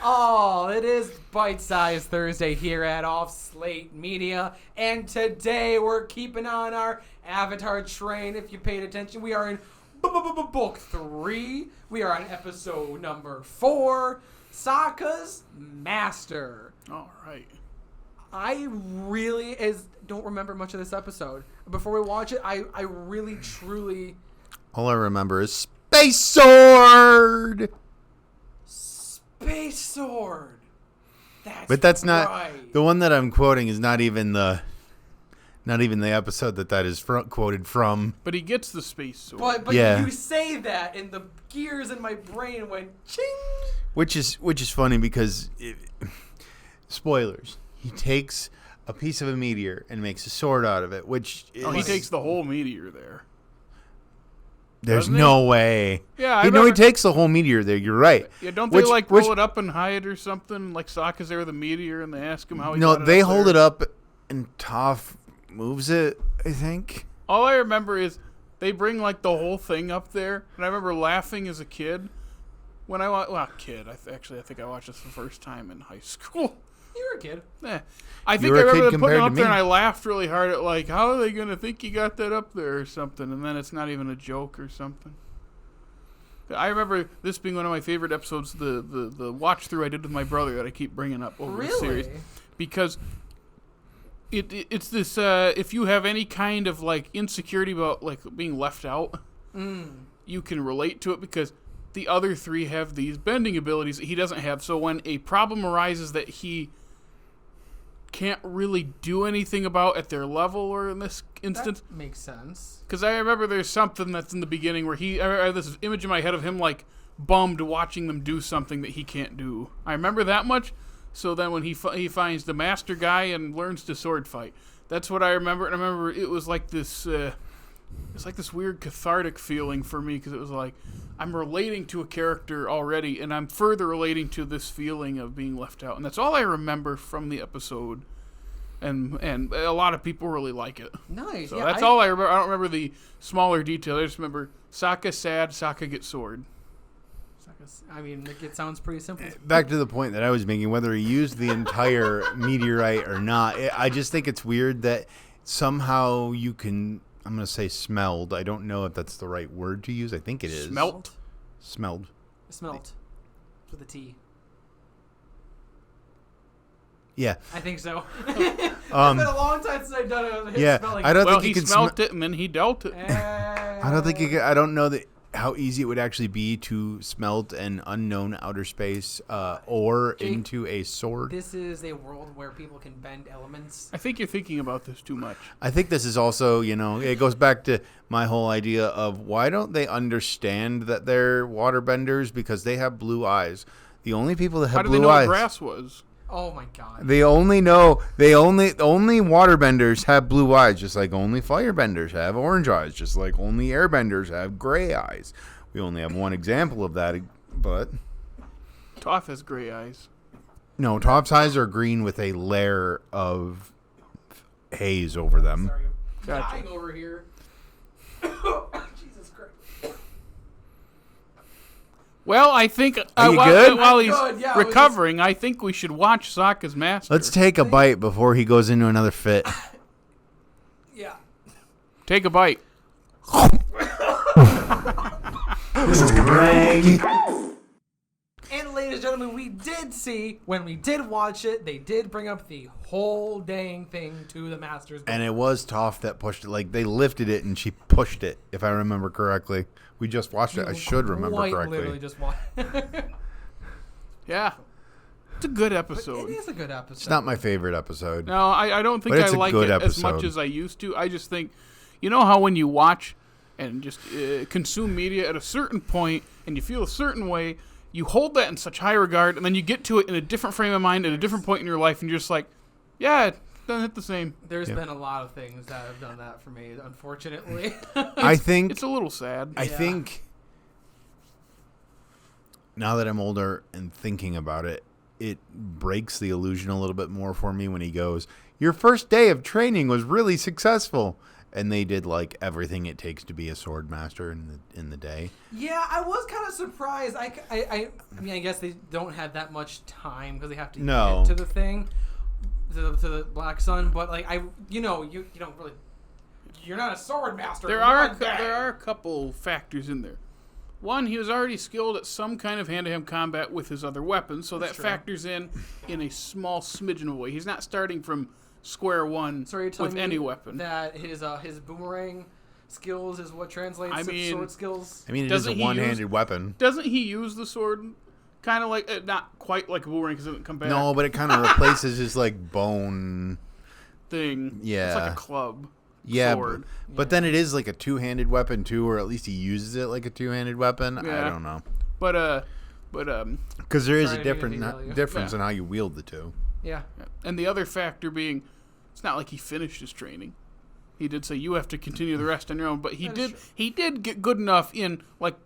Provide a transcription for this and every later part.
Oh, it is Bite Size Thursday here at Off Slate Media, and today we're keeping on our Avatar train. If you paid attention, we are in book 3. We are on episode number 4, Sokka's Master. All right. I really don't remember much of this episode. Before we watch it, I really, truly... All I remember is Space Sword! Space Sword! That's not... right. The one that I'm quoting is not even the episode that is quoted from. But he gets the space sword. But yeah. You say that, and the gears in my brain went ching! Which is funny because... spoilers. He takes a piece of a meteor and makes a sword out of it, which is... Oh, he takes the whole meteor there. There's no way. Yeah, he takes the whole meteor there. You're right. Yeah, don't they roll it up and hide or something? Like Sokka's there with a meteor, and they ask him how he got it. No, they up hold there. it up, and Toph moves it, I think. All I remember is they bring like the whole thing up there, and I remember laughing as a kid when I think I watched this the first time in high school. You were a kid. Yeah. I think I remember them putting it up there, and I laughed really hard at like, how are they going to think you got that up there or something? And then it's not even a joke or something. I remember this being one of my favorite episodes, the watch through I did with my brother that I keep bringing up over the series, because it's this if you have any kind of like insecurity about like being left out, you can relate to it because the other 3 have these bending abilities that he doesn't have. So when a problem arises that he can't really do anything about at their level, or in this instance, that makes sense. Because I remember there's something that's in the beginning where I have this image in my head of him like bummed watching them do something that he can't do. I remember that much. So then when he finds the master guy and learns to sword fight, that's what I remember. And I remember it was like this it's like this weird cathartic feeling for me, because it was like I'm relating to a character already, and I'm further relating to this feeling of being left out. And that's all I remember from the episode. And a lot of people really like it. Nice. So that's all I remember. I don't remember the smaller detail. I just remember Sokka sad, Sokka gets sword. I mean, it sounds pretty simple. Back to the point that I was making, whether he used the entire meteorite or not, I just think it's weird that somehow you can, I'm going to say smelled. I don't know if that's the right word to use. I think it is. Smelt? Smelled. With a T. Yeah. I think so. It's been a long time since I've done a smelling. I don't think he smelt it and then he dealt it. I don't know how easy it would actually be to smelt an unknown outer space ore Jake, into a sword. This is a world where people can bend elements. I think you're thinking about this too much. I think this is also, it goes back to my whole idea of why don't they understand that they're waterbenders, because they have blue eyes. The only people that have blue eyes. How do they know what grass was? Oh my god. Only waterbenders have blue eyes, just like only firebenders have orange eyes, just like only airbenders have gray eyes. We only have one example of that, but Toph has gray eyes. No, Toph's eyes are green with a layer of haze over them. Sorry, I'm Gotcha. dying over here. Jesus Christ. Well, I think Are you good? while I'm he's good, yeah, recovering, I think we should watch Sokka's Master. Let's take a bite before he goes into another fit. Yeah. Take a bite. This is Greg. And ladies and gentlemen, we did see, when we did watch it, they did bring up the whole dang thing to the Master's book. And it was Toph that pushed it. Like, they lifted it and she pushed it, if I remember correctly. We just watched it. I should remember correctly. Literally just watched. Yeah. It's a good episode. It is a good episode. It's not my favorite episode. No, I don't think But I it's a like good it as episode. much as I used to. I just think, you know how when you watch and just consume media at a certain point and you feel a certain way, you hold that in such high regard, and then you get to it in a different frame of mind at a different point in your life, and you're just like, yeah, it doesn't hit the same. There's been a lot of things that have done that for me, unfortunately. I think it's a little sad. I think now that I'm older and thinking about it, it breaks the illusion a little bit more for me when he goes, your first day of training was really successful. and they did like everything it takes to be a sword master in the day. Yeah, I was kind of surprised. I mean, I guess they don't have that much time because they have to get to the thing, to the Black Sun. But like you don't really. You're not a sword master. There are a couple factors in there. One, he was already skilled at some kind of hand-to-hand combat with his other weapons, so that factors in a small smidgen of a way. He's not starting from square one with any weapon. That his boomerang skills is what translates to sword skills. I mean, it is a one-handed weapon. Doesn't he use the sword kind of like not quite like a boomerang because it doesn't come back? No, but it kind of replaces his like bone thing. Yeah, it's like a club. Yeah, sword. But then it is like a two-handed weapon too, or at least he uses it like a two-handed weapon. Yeah. I don't know. But because there is a difference in how you wield the two. Yeah. And the other factor being, it's not like he finished his training. He did say you have to continue the rest on your own, but he did get good enough in like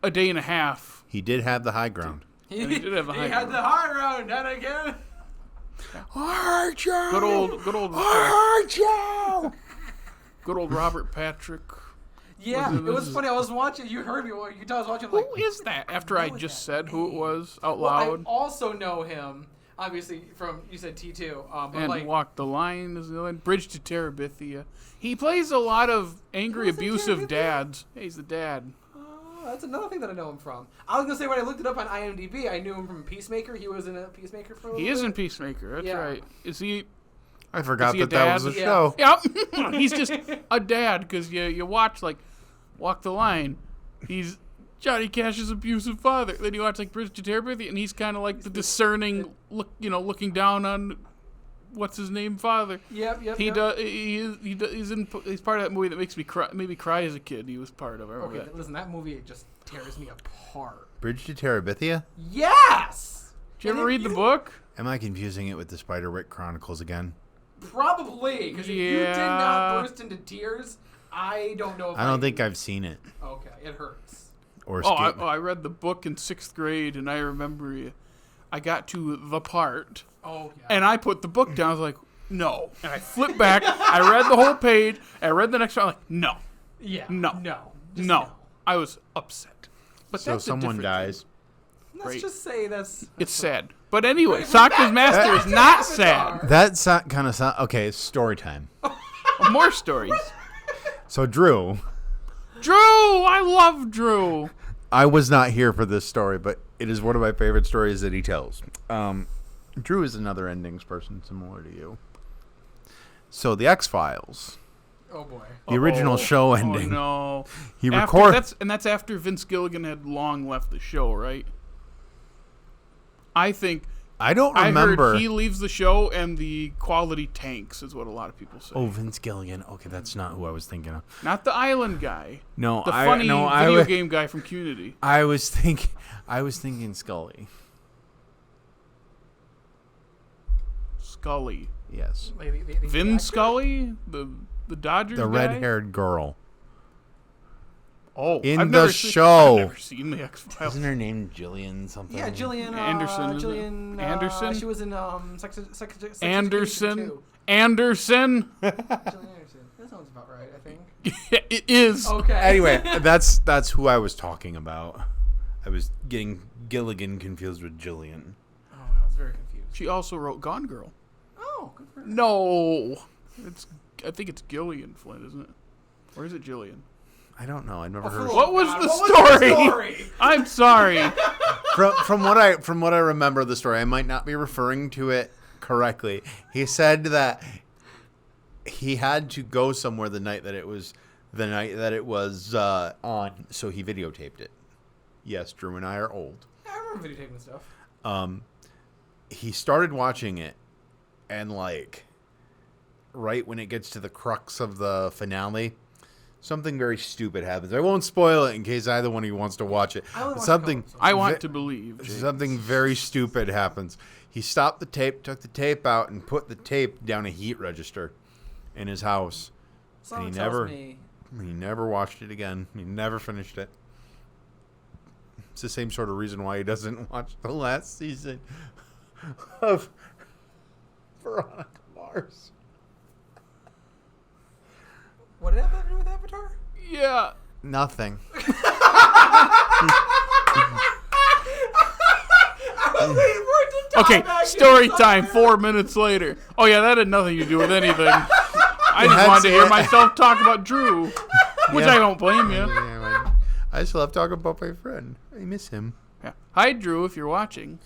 a day and a half. He did have the high ground. He did have the high ground. He had the high ground, and again. Archer! Good old Archer! Good old Robert Patrick. Yeah, it was funny. I was watching. You heard me. You could tell I was watching. Like, who is that? After I just said who it was out loud. I also know him, obviously, from, you said T2. And like, Walk the Line is the one. Bridge to Terabithia. He plays a lot of angry, abusive dads. Hey, he's the dad. That's another thing that I know him from. I was going to say, when I looked it up on IMDb, I knew him from Peacemaker. He was in a Peacemaker for a little bit. He is in Peacemaker. That's right. Is he... I forgot that was a show. Yep. He's just a dad because you watch like Walk the Line. He's Johnny Cash's abusive father. Then you watch like Bridge to Terabithia, and he's kind of like the discerning, looking down on what's his name father. Yep. He's part of that movie that makes me cry as a kid. He was part of it. Okay, listen, that movie just tears me apart. Bridge to Terabithia? Yes. Did you ever read the book? Am I confusing it with the Spiderwick Chronicles again? Probably, because if you did not burst into tears, I don't know if I don't think I've seen it. Okay, it hurts. Or I read the book in 6th grade, and I remember I got to the part, and I put the book down. I was like, no. And I flipped back. I read the whole page. I read the next one. I'm like, no. Yeah. No. I was upset. But so that's someone dies. Let's just say it's sad. But anyway, Sokka's master is not sad. That's kind of sad. Okay, story time. More stories. So Drew, I love Drew. I was not here for this story, but it is one of my favorite stories that he tells. Drew is another endings person similar to you. So the X-Files. Oh boy. The original show ending. Oh no. He recorded. That's after Vince Gilligan had long left the show, right? I don't remember. I heard he leaves the show and the quality tanks, is what a lot of people say. Oh, Vince Gilligan. Okay, that's not who I was thinking of. Not the island guy. No, the funny video game guy from Community. I was thinking Scully. Scully. Yes. Vin Scully, the Dodgers guy? The red-haired girl. Oh, in the show. I've never seen the X-Files. Isn't her name Jillian something? Yeah, Jillian Anderson. Jillian Anderson. She was in Sex Anderson. Anderson. Jillian Anderson. That sounds about right, I think. Yeah, it is. Okay. Anyway, that's who I was talking about. I was getting Gilligan confused with Jillian. Oh, I was very confused. She also wrote Gone Girl. Oh, good for her. No, I think it's Gillian Flynn, isn't it? Or is it Jillian? I don't know. I've never heard. What was the story? I'm sorry. From what I remember of the story, I might not be referring to it correctly. He said that he had to go somewhere the night that it was on, so he videotaped it. Yes, Drew and I are old. Yeah, I remember videotaping stuff. He started watching it, and like, right when it gets to the crux of the finale, something very stupid happens. I won't spoil it in case either one of you wants to watch it. I want to believe. James. Something very stupid happens. He stopped the tape, took the tape out, and put the tape down a heat register in his house. And he never watched it again. He never finished it. It's the same sort of reason why he doesn't watch the last season of Veronica Mars. What did that have to do with Avatar? Yeah. Nothing. Okay, story time 4 minutes later. Oh, yeah, that had nothing to do with anything. I just wanted to hear myself talk about Drew, which I don't blame you. Yeah, I still love talking about my friend. I miss him. Yeah. Hi, Drew, if you're watching.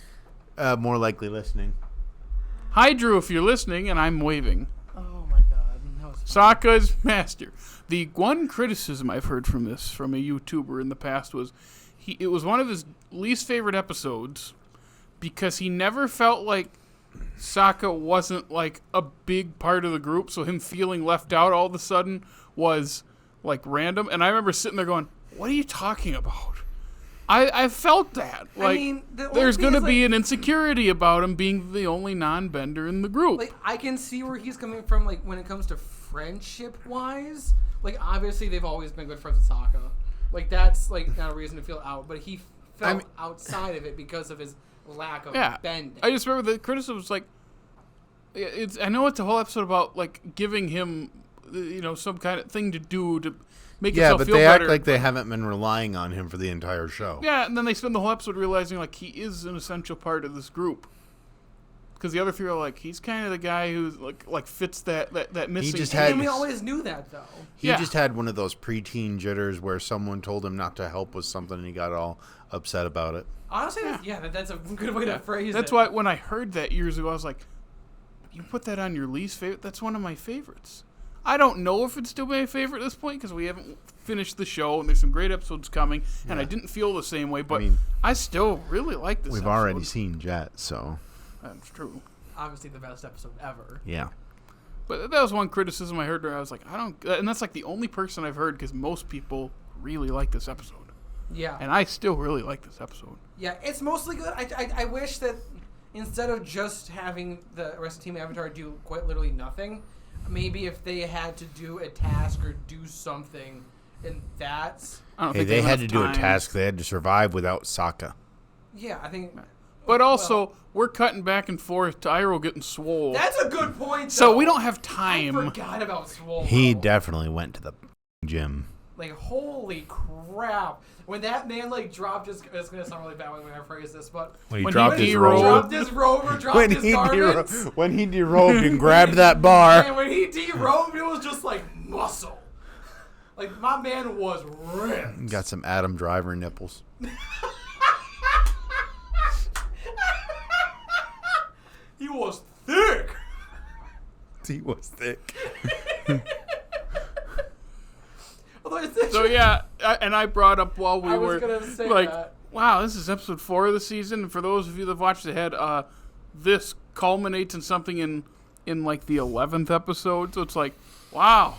More likely listening. Hi, Drew, if you're listening, and I'm waving. Oh, my God. Sokka's master. The one criticism I've heard from a YouTuber in the past was it was one of his least favorite episodes because he never felt like Sokka wasn't like a big part of the group, so him feeling left out all of a sudden was like random. And I remember sitting there going, what are you talking about? I felt that. Like, I mean, there's going to be an insecurity about him being the only non-bender in the group. Like, I can see where he's coming from, like, when it comes to friendship-wise. Like, obviously, they've always been good friends with Sokka. Like, that's, like, not a reason to feel out. But he felt outside of it because of his lack of bending. I just remember the criticism was, like, I know it's a whole episode about, like, giving him, some kind of thing to do to make himself feel better. Yeah, but they act like they haven't been relying on him for the entire show. Yeah, and then they spend the whole episode realizing, like, he is an essential part of this group. Because the other three are like, he's kind of the guy who's like fits that missing. And we always knew that, though. He just had one of those preteen jitters where someone told him not to help with something and he got all upset about it. Honestly, that's a good way to phrase it. That's why when I heard that years ago, I was like, you put that on your least favorite? That's one of my favorites. I don't know if it's still my favorite at this point because we haven't finished the show and there's some great episodes coming, and I didn't feel the same way, but I still really like this episode. We've already seen Jet, so... That's true. Obviously the best episode ever. Yeah. But that was one criticism I heard where I was like, and that's like the only person I've heard because most people really like this episode. Yeah. And I still really like this episode. Yeah, it's mostly good. I wish that instead of just having the rest of Team Avatar do quite literally nothing, maybe if they had to do a task or do something, and that's... they had to do a task. They had to survive without Sokka. Yeah, I think... But also, we're cutting back and forth to Iroh getting swole. That's a good point, though. So we don't have time. I forgot about swole. He definitely went to the gym. Like, holy crap. When that man, like, dropped his... It's going to sound really bad when I phrase this, but... When he dropped his robe. Dropped his garments. When he derobed and grabbed that bar. And when he derobed, it was just, like, muscle. Like, my man was ripped. Got some Adam Driver nipples. He was thick. He was thick. So yeah, I brought up while we were like, that. Wow, this is episode 4 of the season. And for those of you that watched ahead, this culminates in something in like the 11th episode. So it's like, wow,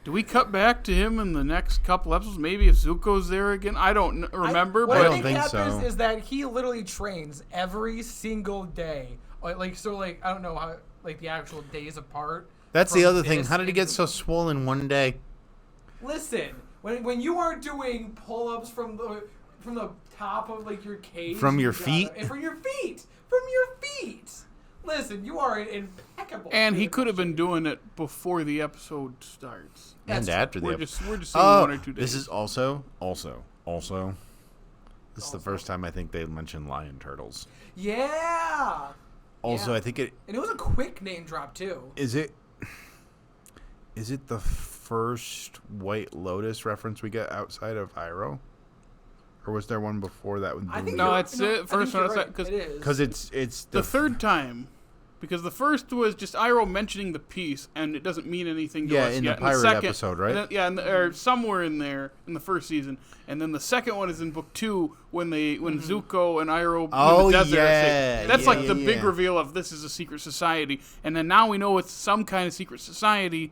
do we cut back to him in the next couple episodes? Maybe if Zuko's there again, I don't remember. What but I think happens is that he literally trains every single day. I don't know how, like, the actual days apart. That's the other thing. How did he get so swollen one day? Listen, when you are doing pull-ups from the top of, like, your cage. From your feet? From your feet. Listen, you are impeccable. And he could have been doing it before the episode starts. And after the episode. We're just seeing 1 or 2 days. This is also. This is the first time I think they mentioned lion turtles. Yeah. Also, yeah. I think it... And it was a quick name drop, too. Is it the first White Lotus reference we get outside of Iroh? Or was there one before that? I think it's it. First one. Because it's the third time. Because the first was just Iroh mentioning the piece, and it doesn't mean anything to us in yet. The pirate second, episode, right? or somewhere in there in the first season. And then the second one is in book 2 when Zuko and Iroh in the desert. That's the big reveal of this is a secret society. And then now we know it's some kind of secret society.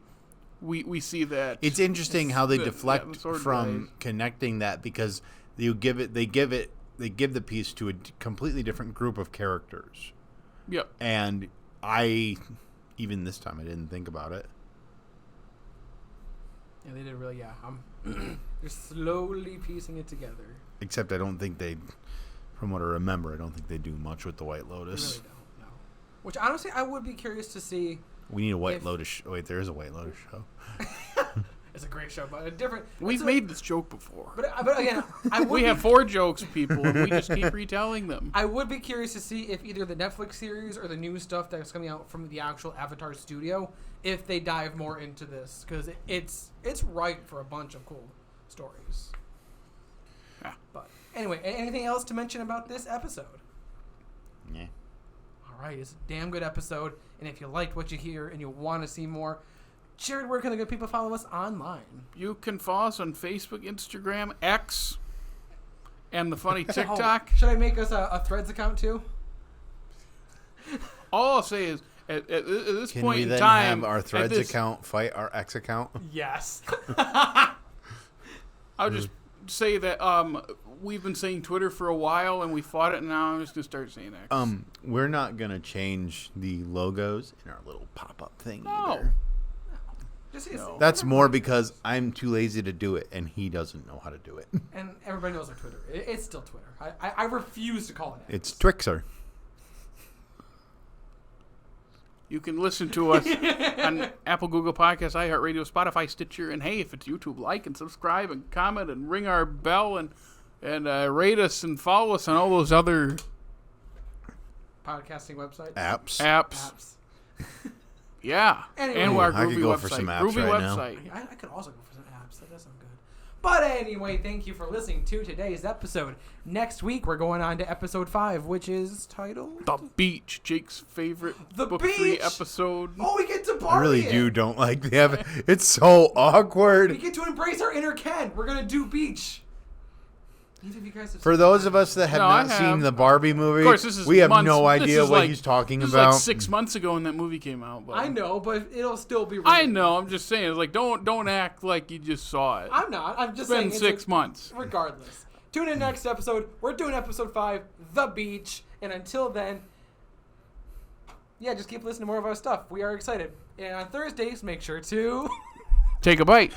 We see that. It's interesting how they deflect from connecting that because they give the piece to a completely different group of characters. Yep. And even this time, I didn't think about it. Yeah, they did really, they're slowly piecing it together. Except I don't think from what I remember, I don't think they do much with the White Lotus. They really don't, no. Which, honestly, I would be curious to see. We need a White Lotus show. Wait, there is a White Lotus show. It's a great show, but a different. We've made this joke before. But again, we have 4 jokes, people, and we just keep retelling them. I would be curious to see if either the Netflix series or the new stuff that's coming out from the actual Avatar studio, if they dive more into this, because it's ripe for a bunch of cool stories. Yeah. But anyway, anything else to mention about this episode? Yeah. All right, it's a damn good episode, and if you liked what you hear and you want to see more, Jared, where can the good people follow us online? You can follow us on Facebook, Instagram, X, and the funny TikTok. Should I make us a Threads account too? All I'll say is, at this Can point we in then time, have our Threads account fight our X account? Yes. I'll just say that we've been saying Twitter for a while, and we fought it, and now I'm just going to start saying X. We're not going to change the logos in our little pop-up thing No. either. No. That's more because I'm too lazy to do it, and he doesn't know how to do it. And everybody knows our Twitter. It's still Twitter. I refuse to call it X. It's Twixer. You can listen to us on Apple, Google Podcasts, iHeartRadio, Spotify, Stitcher, and hey, if it's YouTube, like and subscribe and comment and ring our bell and rate us and follow us on all those other Podcasting website. apps. Yeah. Anyway. And our I could Groovy go website. for some apps Groovy right now. website. I could also go for some apps. That does sound good. But anyway, thank you for listening to today's episode. Next week, we're going on to episode 5, which is titled... The Beach, Jake's favorite The Book Beach? 3 episode. Oh, we get to party! I really don't like the It's so awkward. We get to embrace our inner Ken. We're going to do beach. Neither of you guys have For seen those that. of us that have No, I not have. seen the Barbie movie, Of course, this is we have months- no this idea is what like- he's talking This about. was like 6 months ago when that movie came out. But I know, but it'll still be... I know. I'm just saying. It's like don't act like you just saw it. I'm not. I'm just It's saying... been 6 months. Regardless. Tune in next episode. We're doing episode 5, The Beach. And until then, yeah, just keep listening to more of our stuff. We are excited. And on Thursdays, make sure to... Take a bite.